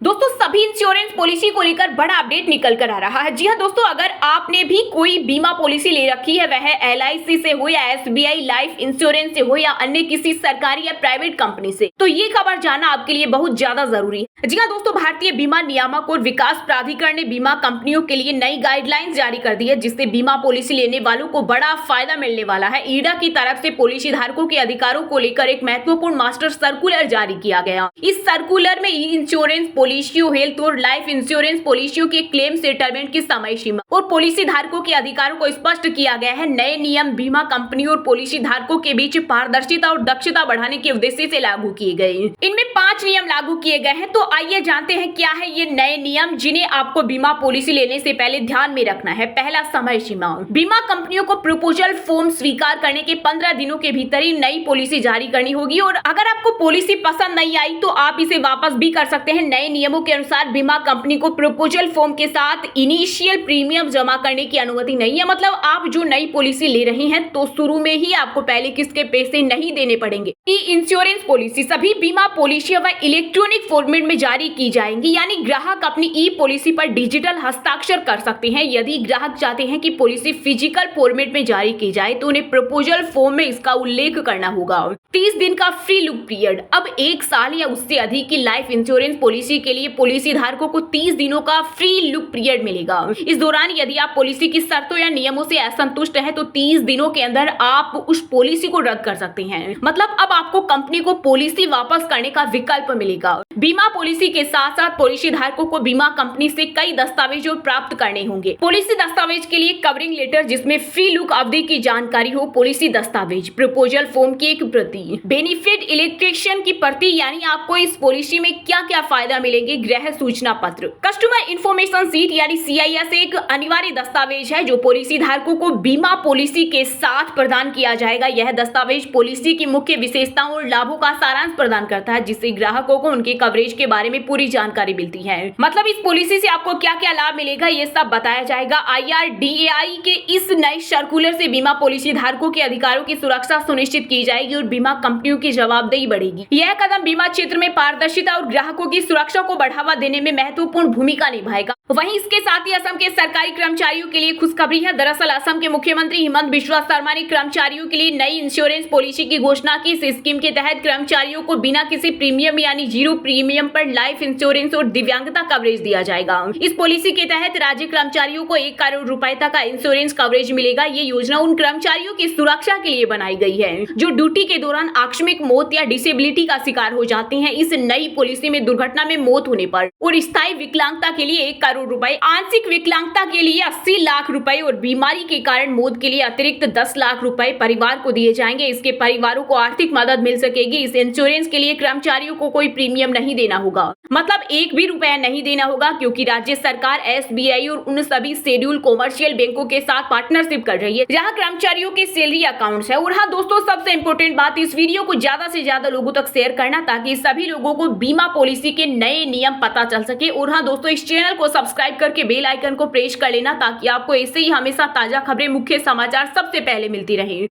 दोस्तों सभी insurance policy को लेकर बड़ा अपडेट निकल कर आ रहा है। जी हाँ दोस्तों, अगर आपने भी कोई बीमा पॉलिसी ले रखी है, वह LIC से हो या SBI लाइफ इंश्योरेंस से हो या अन्य किसी सरकारी या प्राइवेट कंपनी से, तो ये खबर जानना आपके लिए बहुत ज्यादा जरूरी है। जी हाँ दोस्तों, भारतीय बीमा नियामक और विकास प्राधिकरण ने बीमा कंपनियों के लिए नई गाइडलाइंस जारी कर दी है, जिससे बीमा पॉलिसी लेने वालों को बड़ा फायदा मिलने वाला है। ईडा की तरफ से पॉलिसी धारकों के अधिकारों को लेकर एक महत्वपूर्ण मास्टर सर्कुलर जारी किया गया। इस सर्कुलर में इंश्योरेंस पॉलिसियों, हेल्थ और लाइफ इंश्योरेंस पॉलिसियों के क्लेम सेटलमेंट की समय सीमा और पॉलिसी धारकों के अधिकारों को स्पष्ट किया गया है। नए नियम बीमा कंपनियों और पॉलिसी धारकों के बीच पारदर्शिता और दक्षता बढ़ाने के उद्देश्य से लागू किए गए। इनमें 5 नियम लागू किए गए हैं। तो आइए जानते हैं क्या है ये नए नियम, जिन्हें आपको बीमा पॉलिसी लेने से पहले ध्यान में रखना है। पहला, समय सीमा। बीमा कंपनियों को प्रपोजल फॉर्म स्वीकार करने के 15 दिनों के भीतर ही नई पॉलिसी जारी करनी होगी, और अगर आपको पॉलिसी पसंद नहीं आई तो आप इसे वापस भी कर सकते हैं। नए नियमों के अनुसार बीमा कंपनी को प्रपोजल फॉर्म के साथ इनिशियल प्रीमियम जमा करने की अनुमति नहीं है। मतलब आप जो नई पॉलिसी ले रहे हैं तो शुरू में ही आपको पहले किस्त के पैसे नहीं देने पड़ेंगे। ई इंश्योरेंस पॉलिसी, सभी बीमा पॉलिसियां वह इलेक्ट्रॉनिक फॉर्मेट में जारी की जाएंगी, यानी ग्राहक अपनी ई पॉलिसी पर डिजिटल हस्ताक्षर कर सकते हैं। यदि ग्राहक चाहते हैं कि पॉलिसी फिजिकल फॉर्मेट में जारी की जाए तो उन्हें प्रपोजल फॉर्म में इसका उल्लेख करना होगा। 30 दिन का फ्री लुक पीरियड। अब 1 साल या उससे अधिक की लाइफ इंश्योरेंस पॉलिसी के लिए पॉलिसी धारकों को 30 दिनों का फ्री लुक पीरियड मिलेगा। इस दौरान यदि आप पॉलिसी की शर्तों या नियमों से असंतुष्ट हैं तो 30 दिनों के अंदर आप उस पॉलिसी को रद्द कर सकते हैं। मतलब अब आपको कंपनी को पॉलिसी वापस करने का विकल्प मिलेगा। बीमा पॉलिसी के साथ साथ पॉलिसी धारकों को बीमा कंपनी से कई दस्तावेज प्राप्त करने होंगे। पॉलिसी दस्तावेज के लिए कवरिंग लेटर, जिसमें फ्री लुक अवधि की जानकारी हो, पॉलिसी दस्तावेज, प्रपोजल फॉर्म की एक प्रति, बेनिफिट इलेक्ट्रेशन की प्रति, यानी आपको इस पॉलिसी में क्या क्या फायदा मिलेंगे, गृह सूचना पत्र, कस्टमर इंफॉर्मेशन सीट यानी CIS एक अनिवार्य दस्तावेज है जो पॉलिसी धारकों को बीमा पॉलिसी के साथ प्रदान किया जाएगा। यह दस्तावेज पॉलिसी की मुख्य विशेषताओं और लाभों का सारांश प्रदान करता है, जिससे ग्राहकों को उनके कवरेज के बारे में पूरी जानकारी मिलती है। मतलब इस पॉलिसी से आपको क्या क्या लाभ मिलेगा ये सब बताया जाएगा। IRDAI के इस नए सर्कुलर से बीमा पॉलिसी धारकों के अधिकारों की सुरक्षा सुनिश्चित की जाएगी और बीमा कंपनियों की जवाबदेही बढ़ेगी। यह कदम बीमा क्षेत्र में पारदर्शिता और ग्राहकों की सुरक्षा को बढ़ावा देने में महत्वपूर्ण भूमिका निभाएगा। वहीं इसके साथ ही असम के सरकारी कर्मचारियों के लिए खुशखबरी है। दरअसल असम के मुख्यमंत्री हिमंत बिश्वा शर्मा ने कर्मचारियों के लिए नई इंश्योरेंस पॉलिसी की घोषणा की। इस स्कीम के तहत कर्मचारियों को बिना किसी प्रीमियम यानी 0 प्रीमियम पर लाइफ इंश्योरेंस और दिव्यांगता कवरेज दिया जाएगा। इस पॉलिसी के तहत राज्य कर्मचारियों को 1 करोड़ रुपए तक का इंश्योरेंस कवरेज मिलेगा। ये योजना उन कर्मचारियों की सुरक्षा के लिए बनाई गई है जो ड्यूटी के दौरान आकस्मिक मौत या डिसेबिलिटी का शिकार हो जाते हैं। इस नई पॉलिसी में दुर्घटना में मौत होने पर और स्थायी विकलांगता के लिए 1 करोड़ रुपए, आंशिक विकलांगता के लिए 80 लाख रुपए और बीमारी के कारण मौत के लिए अतिरिक्त 10 लाख रुपए परिवार को दिए जाएंगे। इसके परिवारों को आर्थिक मदद मिल सकेगी। इस इंश्योरेंस के लिए कर्मचारियों को कोई प्रीमियम नहीं देना होगा, मतलब 1 भी रुपया नहीं देना होगा, क्योंकि राज्य सरकार SBI और उन सभी शेड्यूल कॉमर्शियल बैंकों के साथ पार्टनरशिप कर रही है जहां कर्मचारियों के सैलरी अकाउंट्स है। और हाँ दोस्तों, सबसे इंपॉर्टेंट बात, इस वीडियो को ज्यादा से ज्यादा लोगों तक शेयर करना ताकि सभी लोगों को बीमा पॉलिसी के नए नियम पता चल सके। और हाँ दोस्तों, इस चैनल को सब्सक्राइब करके बेल आइकन को प्रेस कर लेना ताकि आपको ऐसे ही हमेशा ताजा खबरें, मुख्य समाचार सबसे पहले मिलती रहे।